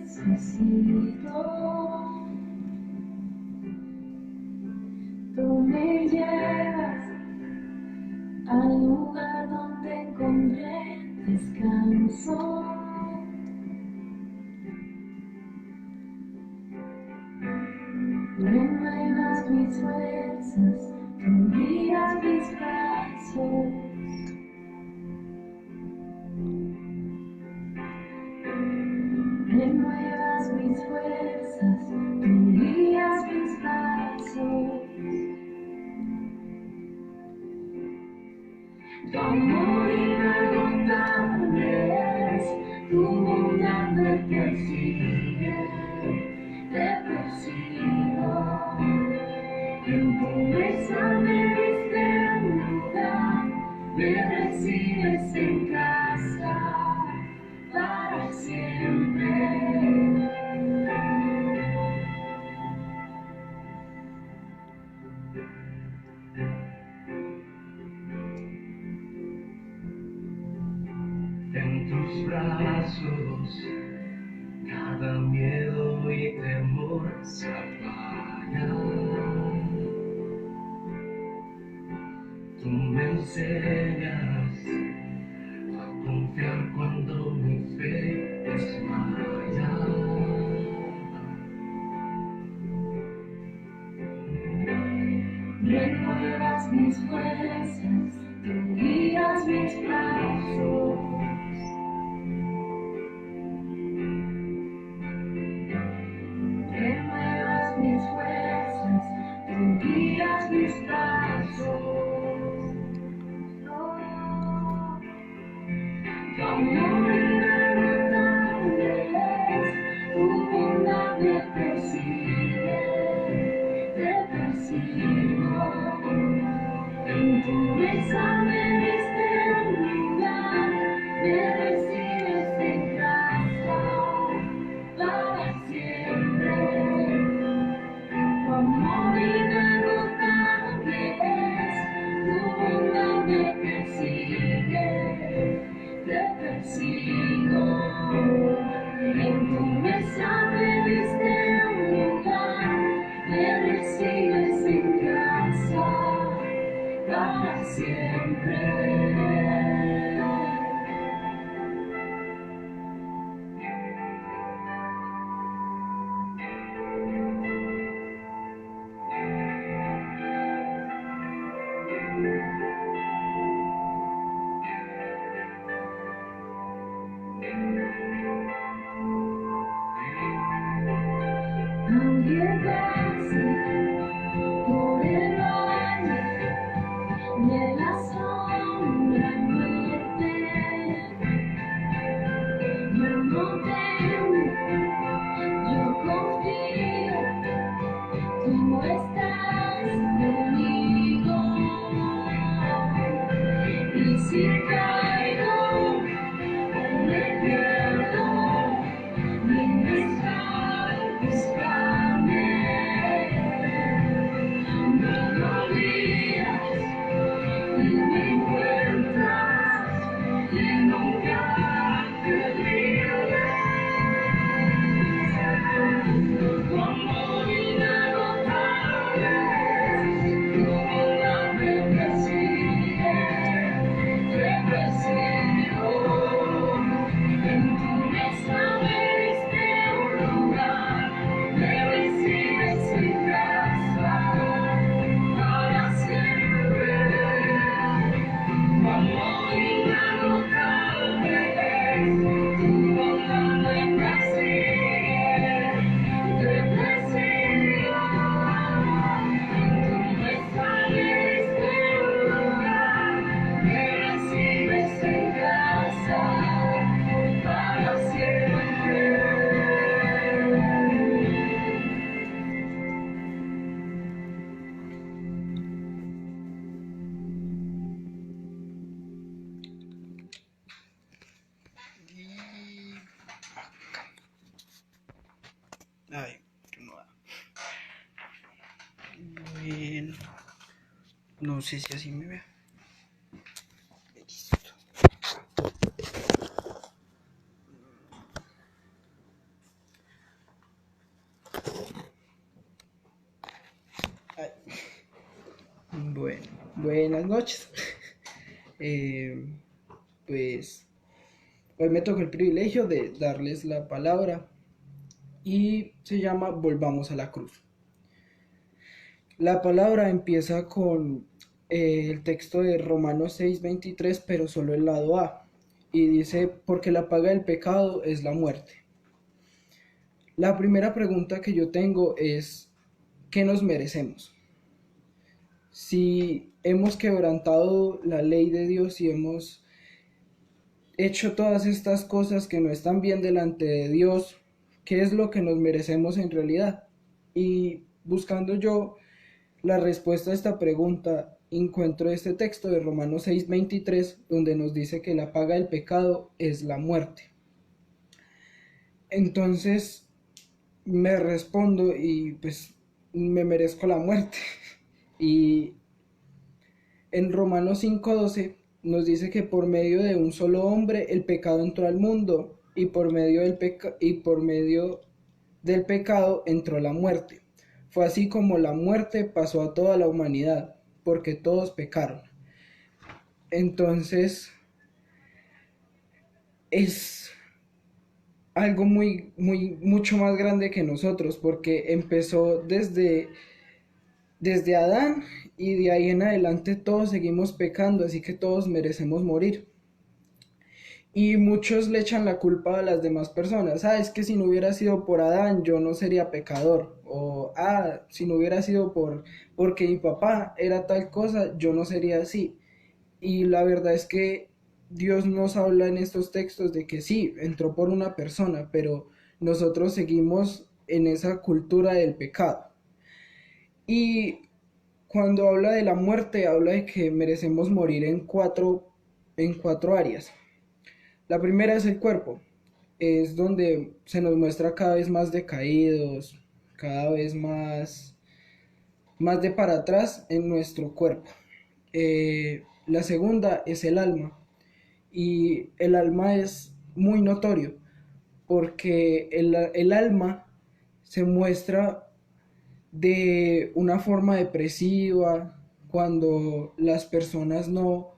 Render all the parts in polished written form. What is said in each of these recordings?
necesito. Tú me llevas al lugar donde encontré descanso. Renuevas mis fuerzas, tú guías mis pasos. Renuevas mis fuerzas, tú guías mis pasos. Tu amor inagotable es, tu bondad me persigue, te persigo. En tu mesa me diste un lugar, me recibes en casa para siempre. En tus brazos cada miedo y temor se apaga. Tú me enseñas a confiar cuando mi fe desmaya. Renuevas mis fuerzas, tú guías mis pasos. Renuevas mis fuerzas, tú guías mis pasos. Tu amor inagotable es, tu bondad me persigue, te persigo. En tu mesa me diste un lugar, me recibes en casa para siempre. Tu amor inagotable es, tu bondad me persigue, te persigo. En tu mesa me diste un lugar, me recibes en casa para siempre. Aunque pase por el valle de la sombra y muerte, yo no temo, yo confío, tú estás conmigo. Y si caigo o me pierdo, vienes a buscarme. Me lo olvidas y me encuentras y nunca te olvidaré. Tu amor inagotable, tu bondad me persigue, te persigo. En tu mesa me diste un lugar, me recibes en casa para siempre. Tu amor inagotable es, tu bondad me persigue, te persigo. En tu mesa me diste un lugar, me recibes en casa para siempre. Ay, no. Bien. No sé si así me ve. Listo. Buenas noches. Eh, pues hoy me tocó el privilegio de darles la palabra y se llama Volvamos a la cruz. La palabra empieza con el texto de Romanos 6:23, pero solo el lado A. Y dice, porque la paga del pecado es la muerte. La primera pregunta que yo tengo es, ¿qué nos merecemos? Si hemos quebrantado la ley de Dios y hemos hecho todas estas cosas que no están bien delante de Dios, ¿qué es lo que nos merecemos en realidad? Y buscando yo la respuesta a esta pregunta, encuentro este texto de Romanos 6:23, donde nos dice que la paga del pecado es la muerte. Entonces me respondo y pues me merezco la muerte. Y en Romanos 5:12 nos dice que por medio de un solo hombre el pecado entró al mundo y por medio del pecado entró la muerte. Fue así como la muerte pasó a toda la humanidad, porque todos pecaron. Entonces es algo mucho más grande que nosotros, porque empezó desde Adán y de ahí en adelante todos seguimos pecando, así que todos merecemos morir. Y muchos le echan la culpa a las demás personas. Es que si no hubiera sido por Adán, yo no sería pecador. O, si no hubiera sido porque mi papá era tal cosa, yo no sería así. Y la verdad es que Dios nos habla en estos textos de que sí, entró por una persona, pero nosotros seguimos en esa cultura del pecado. Y cuando habla de la muerte, habla de que merecemos morir en cuatro áreas. La primera es el cuerpo, es donde se nos muestra cada vez más decaídos, cada vez más de para atrás en nuestro cuerpo. La segunda es el alma, y el alma es muy notorio, porque el alma se muestra de una forma depresiva cuando las personas no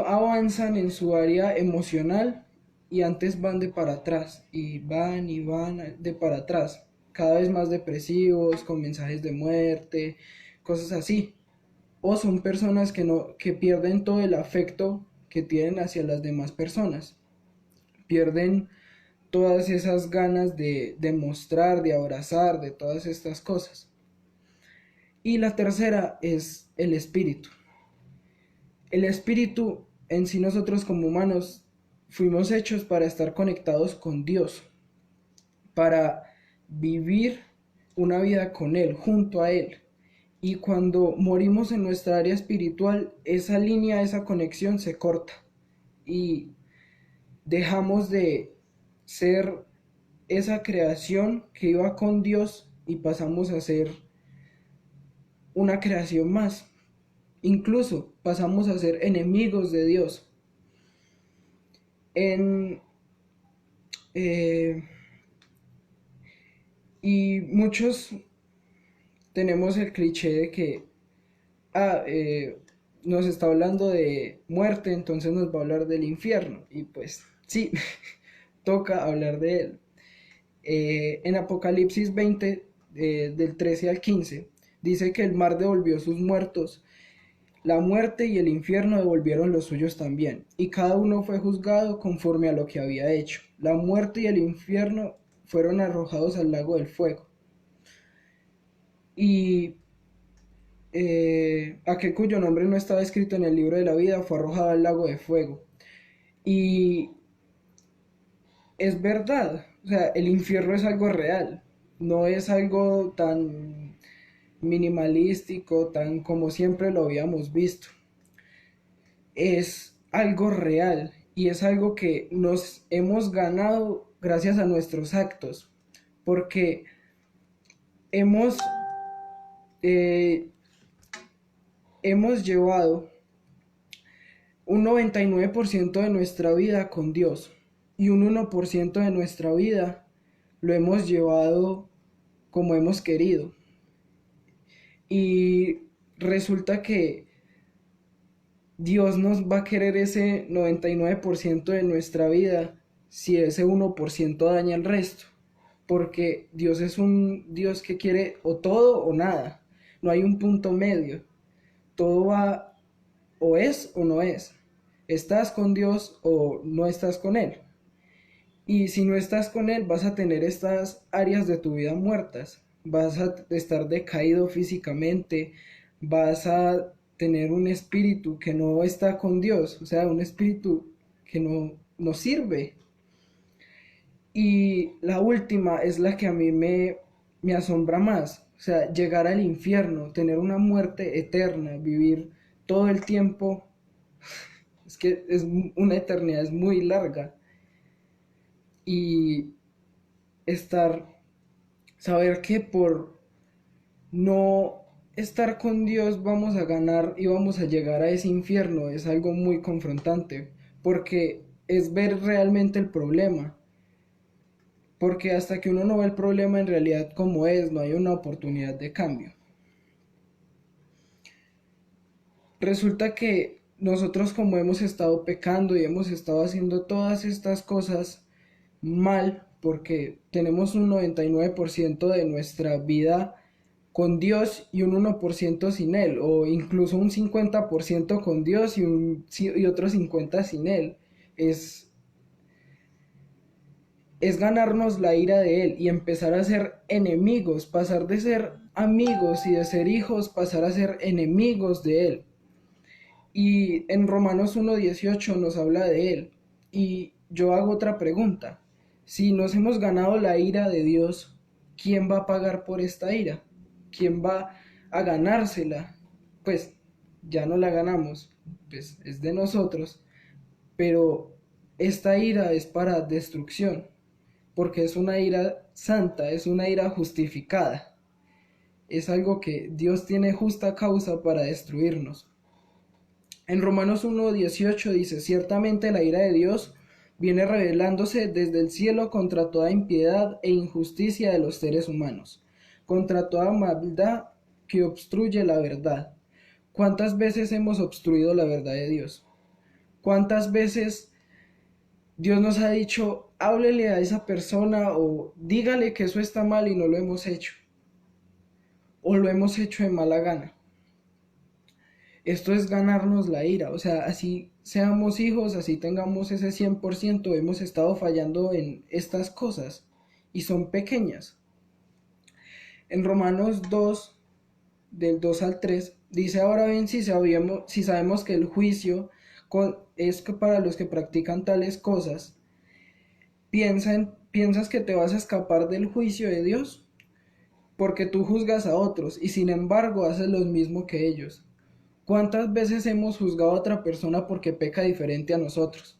avanzan en su área emocional y antes van de para atrás y van de para atrás, cada vez más depresivos, con mensajes de muerte, cosas así. O son personas que pierden todo el afecto que tienen hacia las demás personas. Pierden todas esas ganas de mostrar, de abrazar, de todas estas cosas. Y la tercera es el espíritu. El espíritu en sí, nosotros como humanos fuimos hechos para estar conectados con Dios, para vivir una vida con Él, junto a Él. Y cuando morimos en nuestra área espiritual, esa línea, esa conexión se corta y dejamos de ser esa creación que iba con Dios y pasamos a ser una creación más. Incluso pasamos a ser enemigos de Dios. Y muchos tenemos el cliché de que nos está hablando de muerte, entonces nos va a hablar del infierno. Y pues sí, toca hablar de él. En Apocalipsis 20, del 13 al 15, dice que el mar devolvió sus muertos. La muerte y el infierno devolvieron los suyos también, y cada uno fue juzgado conforme a lo que había hecho. La muerte y el infierno fueron arrojados al lago del fuego. Y aquel cuyo nombre no estaba escrito en el libro de la vida fue arrojado al lago de fuego. Y es verdad, o sea, el infierno es algo real, no es algo tan minimalístico, tan como siempre lo habíamos visto. Es algo real y es algo que nos hemos ganado gracias a nuestros actos, porque eh, hemos llevado un 99% de nuestra vida con Dios y un 1% de nuestra vida lo hemos llevado como hemos querido. Y resulta que Dios nos va a querer ese 99% de nuestra vida si ese 1% daña el resto. Porque Dios es un Dios que quiere o todo o nada. No hay un punto medio. Todo va o es o no es. Estás con Dios o no estás con Él. Y si no estás con Él, vas a tener estas áreas de tu vida muertas. Vas a estar decaído físicamente, vas a tener un espíritu que no está con Dios, o sea, un espíritu que no sirve. Y la última es la que a mí me asombra más, o sea, llegar al infierno, tener una muerte eterna, vivir todo el tiempo, es que es una eternidad, es muy larga. Y estar, saber que por no estar con Dios vamos a ganar y vamos a llegar a ese infierno es algo muy confrontante, porque es ver realmente el problema, porque hasta que uno no ve el problema en realidad como es, no hay una oportunidad de cambio. Resulta que nosotros como hemos estado pecando y hemos estado haciendo todas estas cosas mal, porque tenemos un 99% de nuestra vida con Dios y un 1% sin Él, o incluso un 50% con Dios y otro 50% sin Él. Es ganarnos la ira de Él y empezar a ser enemigos, pasar de ser amigos y de ser hijos, pasar a ser enemigos de Él. Y en Romanos 1:18 nos habla de Él. Y yo hago otra pregunta. Si nos hemos ganado la ira de Dios, ¿quién va a pagar por esta ira? ¿Quién va a ganársela? Pues ya no la ganamos, pues es de nosotros, pero esta ira es para destrucción, porque es una ira santa, es una ira justificada, es algo que Dios tiene justa causa para destruirnos. En Romanos 1:18 dice, ciertamente la ira de Dios viene revelándose desde el cielo contra toda impiedad e injusticia de los seres humanos, contra toda maldad que obstruye la verdad. ¿Cuántas veces hemos obstruido la verdad de Dios? ¿Cuántas veces Dios nos ha dicho, háblele a esa persona o dígale que eso está mal y no lo hemos hecho? O lo hemos hecho de mala gana. Esto es ganarnos la ira, o sea, así seamos hijos, así tengamos ese 100%, hemos estado fallando en estas cosas y son pequeñas. En Romanos 2, del 2 al 3, dice, ahora bien, si sabemos que el juicio es para los que practican tales cosas, ¿piensas que te vas a escapar del juicio de Dios? Porque tú juzgas a otros y sin embargo haces lo mismo que ellos. ¿Cuántas veces hemos juzgado a otra persona porque peca diferente a nosotros?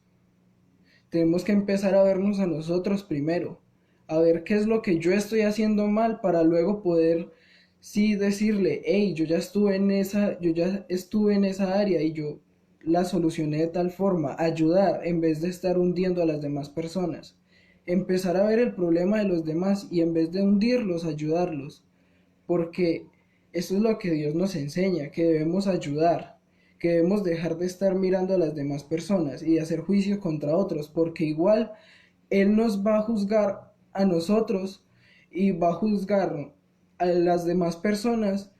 Tenemos que empezar a vernos a nosotros primero, a ver qué es lo que yo estoy haciendo mal para luego poder sí decirle, hey, yo ya estuve en esa área y yo la solucioné de tal forma, ayudar en vez de estar hundiendo a las demás personas. Empezar a ver el problema de los demás y en vez de hundirlos, ayudarlos. Porque eso es lo que Dios nos enseña, que debemos ayudar, que debemos dejar de estar mirando a las demás personas y de hacer juicio contra otros, porque igual Él nos va a juzgar a nosotros y va a juzgar a las demás personas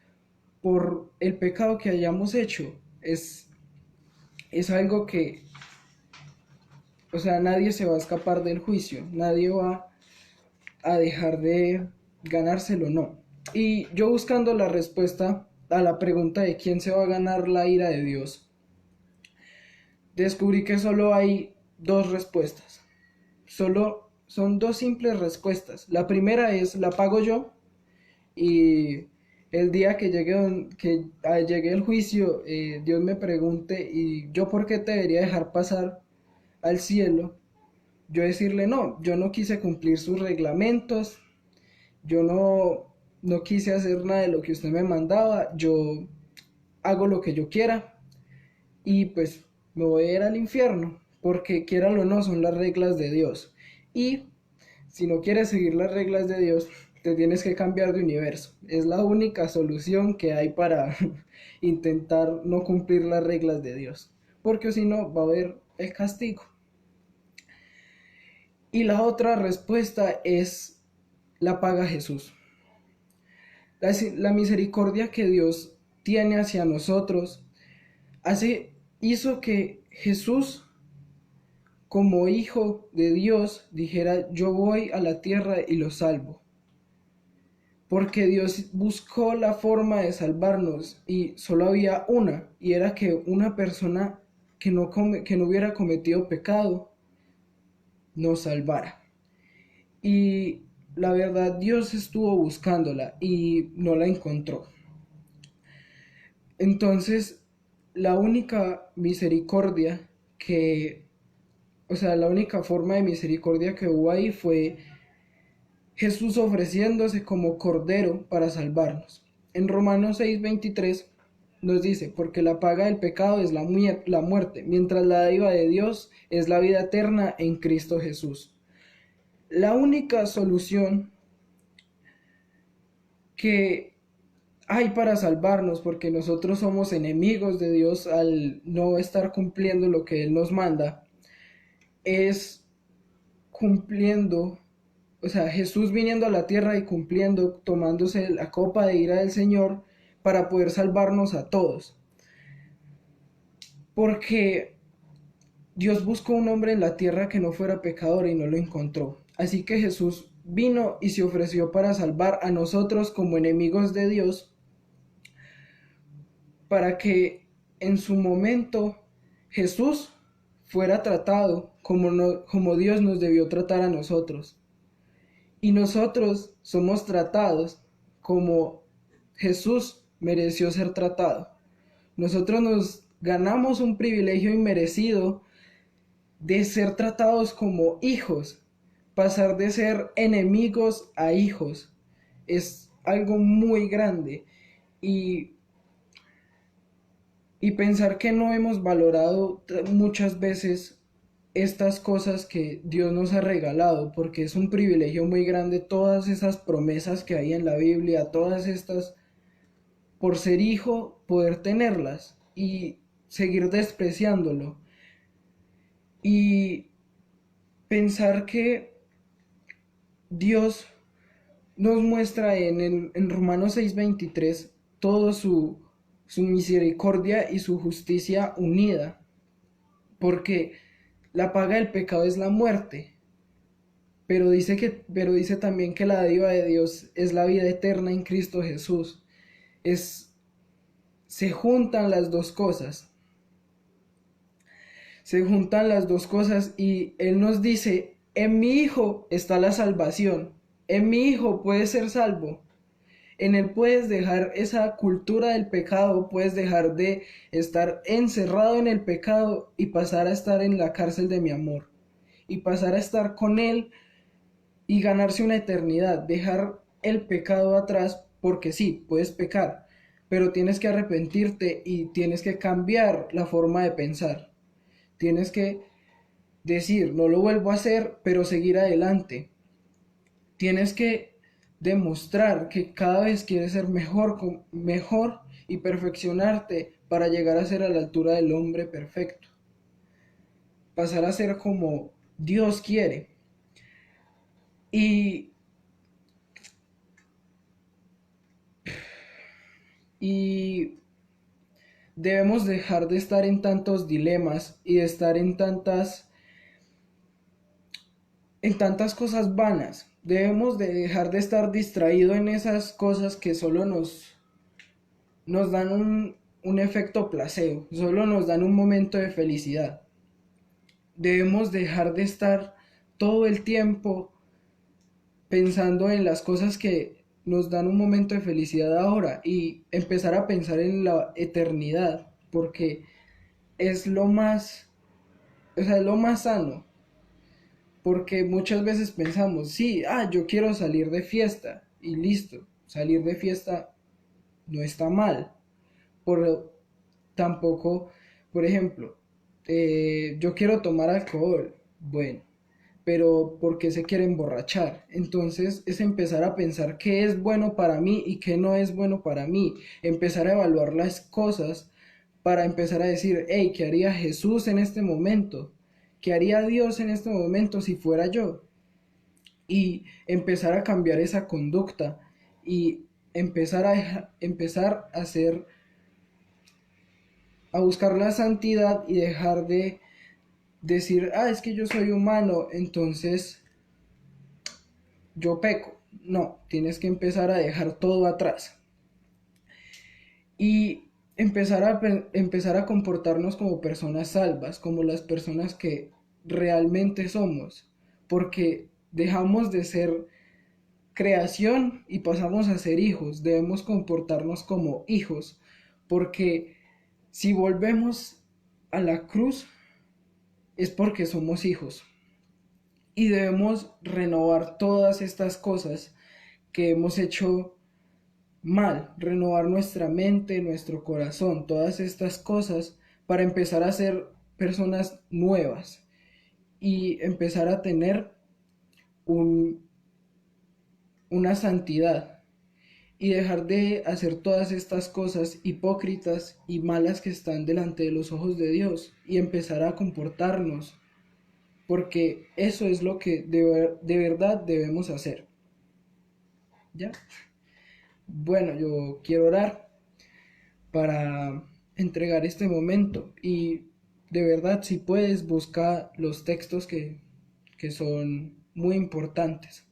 por el pecado que hayamos hecho. Es algo que, o sea, nadie se va a escapar del juicio, nadie va a dejar de ganárselo, no. Y yo buscando la respuesta a la pregunta de quién se va a ganar la ira de Dios, descubrí que solo hay dos respuestas. Solo son dos simples respuestas. La primera es, la pago yo y el día que llegue el juicio, Dios me pregunte, ¿y yo por qué te debería dejar pasar al cielo? Yo decirle, no, yo no quise cumplir sus reglamentos, yo no quise hacer nada de lo que usted me mandaba, yo hago lo que yo quiera y pues me voy a ir al infierno, porque quiéralo o no, son las reglas de Dios. Y si no quieres seguir las reglas de Dios, te tienes que cambiar de universo. Es la única solución que hay para intentar no cumplir las reglas de Dios, porque si no va a haber el castigo. Y la otra respuesta es la paga Jesús. La misericordia que Dios tiene hacia nosotros hizo que Jesús, como hijo de Dios, dijera: yo voy a la tierra y los salvo. Porque Dios buscó la forma de salvarnos y solo había una, y era que una persona que no hubiera cometido pecado nos salvara. Y la verdad, Dios estuvo buscándola y no la encontró. Entonces, la única misericordia la única forma de misericordia que hubo ahí fue Jesús ofreciéndose como cordero para salvarnos. En Romanos 6:23 nos dice: porque la paga del pecado es la muerte, mientras la dádiva de Dios es la vida eterna en Cristo Jesús. La única solución que hay para salvarnos, porque nosotros somos enemigos de Dios al no estar cumpliendo lo que Él nos manda, es cumpliendo, Jesús viniendo a la tierra y cumpliendo, tomándose la copa de ira del Señor para poder salvarnos a todos. Porque Dios buscó un hombre en la tierra que no fuera pecador y no lo encontró. Así que Jesús vino y se ofreció para salvar a nosotros como enemigos de Dios, para que en su momento Jesús fuera tratado como Dios nos debió tratar a nosotros. Y nosotros somos tratados como Jesús mereció ser tratado. Nosotros nos ganamos un privilegio inmerecido de ser tratados como hijos. Pasar de ser enemigos a hijos es algo muy grande. Y pensar que no hemos valorado muchas veces estas cosas que Dios nos ha regalado, porque es un privilegio muy grande todas esas promesas que hay en la Biblia, todas estas, por ser hijo, poder tenerlas y seguir despreciándolo. Y pensar que Dios nos muestra en Romanos 6:23 todo su misericordia y su justicia unida, porque la paga del pecado es la muerte, pero dice también que la dádiva de Dios es la vida eterna en Cristo Jesús. Se juntan las dos cosas. Se juntan las dos cosas y Él nos dice: en mi Hijo está la salvación. En mi Hijo puedes ser salvo. En Él puedes dejar esa cultura del pecado, puedes dejar de estar encerrado en el pecado y pasar a estar en la cárcel de mi amor. Y pasar a estar con Él y ganarse una eternidad. Dejar el pecado atrás, porque sí, puedes pecar, pero tienes que arrepentirte y tienes que cambiar la forma de pensar. Tienes que decir: no lo vuelvo a hacer, pero seguir adelante. Tienes que demostrar que cada vez quieres ser mejor y perfeccionarte para llegar a ser a la altura del hombre perfecto. Pasar a ser como Dios quiere. Y debemos dejar de estar en tantos dilemas y de estar en tantas cosas vanas. Debemos de dejar de estar distraídos en esas cosas que solo nos dan un efecto placebo, solo nos dan un momento de felicidad. Debemos dejar de estar todo el tiempo pensando en las cosas que nos dan un momento de felicidad ahora y empezar a pensar en la eternidad, porque es lo más sano. Porque muchas veces pensamos: sí, yo quiero salir de fiesta y listo. Salir de fiesta no está mal. Tampoco, por ejemplo, yo quiero tomar alcohol. Bueno, pero porque se quiere emborrachar. Entonces es empezar a pensar qué es bueno para mí y qué no es bueno para mí, empezar a evaluar las cosas para empezar a decir, hey, ¿qué haría Jesús en este momento? ¿Qué haría Dios en este momento si fuera yo? Y empezar a cambiar esa conducta y empezar a hacer, a buscar la santidad y dejar de decir, es que yo soy humano, entonces yo peco. No, tienes que empezar a dejar todo atrás y empezar a comportarnos como personas salvas, como las personas que realmente somos, porque dejamos de ser creación y pasamos a ser hijos. Debemos comportarnos como hijos, porque si volvemos a la cruz es porque somos hijos y debemos renovar todas estas cosas que hemos hecho mal, renovar nuestra mente, nuestro corazón, todas estas cosas para empezar a ser personas nuevas y empezar a tener un, una santidad y dejar de hacer todas estas cosas hipócritas y malas que están delante de los ojos de Dios y empezar a comportarnos, porque eso es lo que de verdad debemos hacer. ¿Ya? Bueno, yo quiero orar para entregar este momento y de verdad, si puedes, busca los textos que son muy importantes.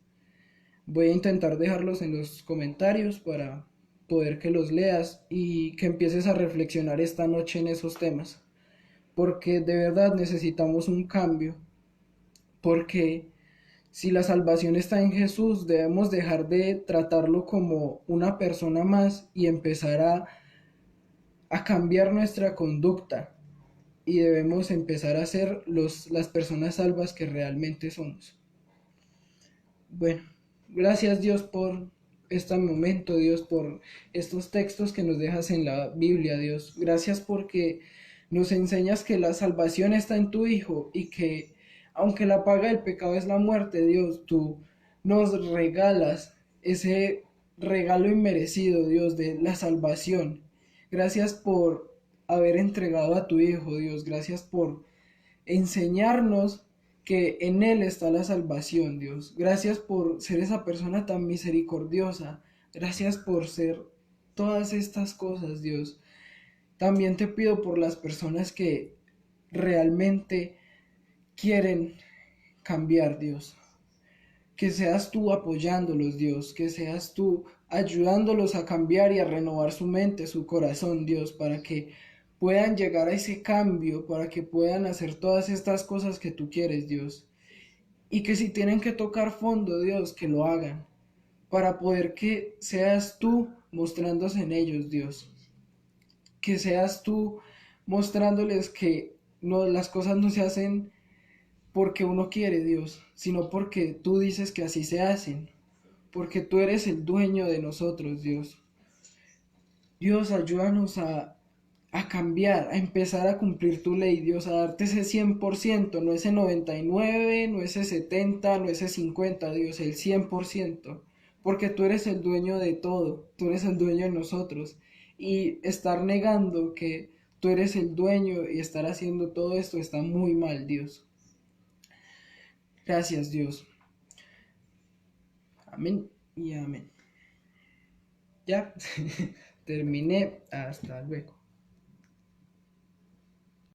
Voy a intentar dejarlos en los comentarios para poder que los leas y que empieces a reflexionar esta noche en esos temas, porque de verdad necesitamos un cambio, porque si la salvación está en Jesús, debemos dejar de tratarlo como una persona más y empezar a cambiar nuestra conducta y debemos empezar a ser las personas salvas que realmente somos. Bueno, gracias Dios por este momento, Dios, por estos textos que nos dejas en la Biblia, Dios. Gracias porque nos enseñas que la salvación está en tu Hijo y que aunque la paga del pecado es la muerte, Dios, tú nos regalas ese regalo inmerecido, Dios, de la salvación. Gracias por haber entregado a tu Hijo, Dios. Gracias por enseñarnos que en Él está la salvación, Dios. Gracias por ser esa persona tan misericordiosa. Gracias por ser todas estas cosas, Dios. También te pido por las personas que realmente quieren cambiar, Dios. Que seas tú apoyándolos, Dios. Que seas tú ayudándolos a cambiar y a renovar su mente, su corazón, Dios, para que puedan llegar a ese cambio, para que puedan hacer todas estas cosas que tú quieres, Dios. Y que si tienen que tocar fondo, Dios, que lo hagan, para poder que seas tú mostrándose en ellos, Dios. Que seas tú mostrándoles que no, las cosas no se hacen porque uno quiere, Dios, sino porque tú dices que así se hacen, porque tú eres el dueño de nosotros, Dios. Dios, ayúdanos a cambiar, a empezar a cumplir tu ley, Dios, a darte ese 100%, no ese 99, no ese 70, no ese 50, Dios, el 100%, porque tú eres el dueño de todo, tú eres el dueño de nosotros, y estar negando que tú eres el dueño y estar haciendo todo esto está muy mal, Dios. Gracias, Dios. Amén y amén. Ya, terminé, hasta luego.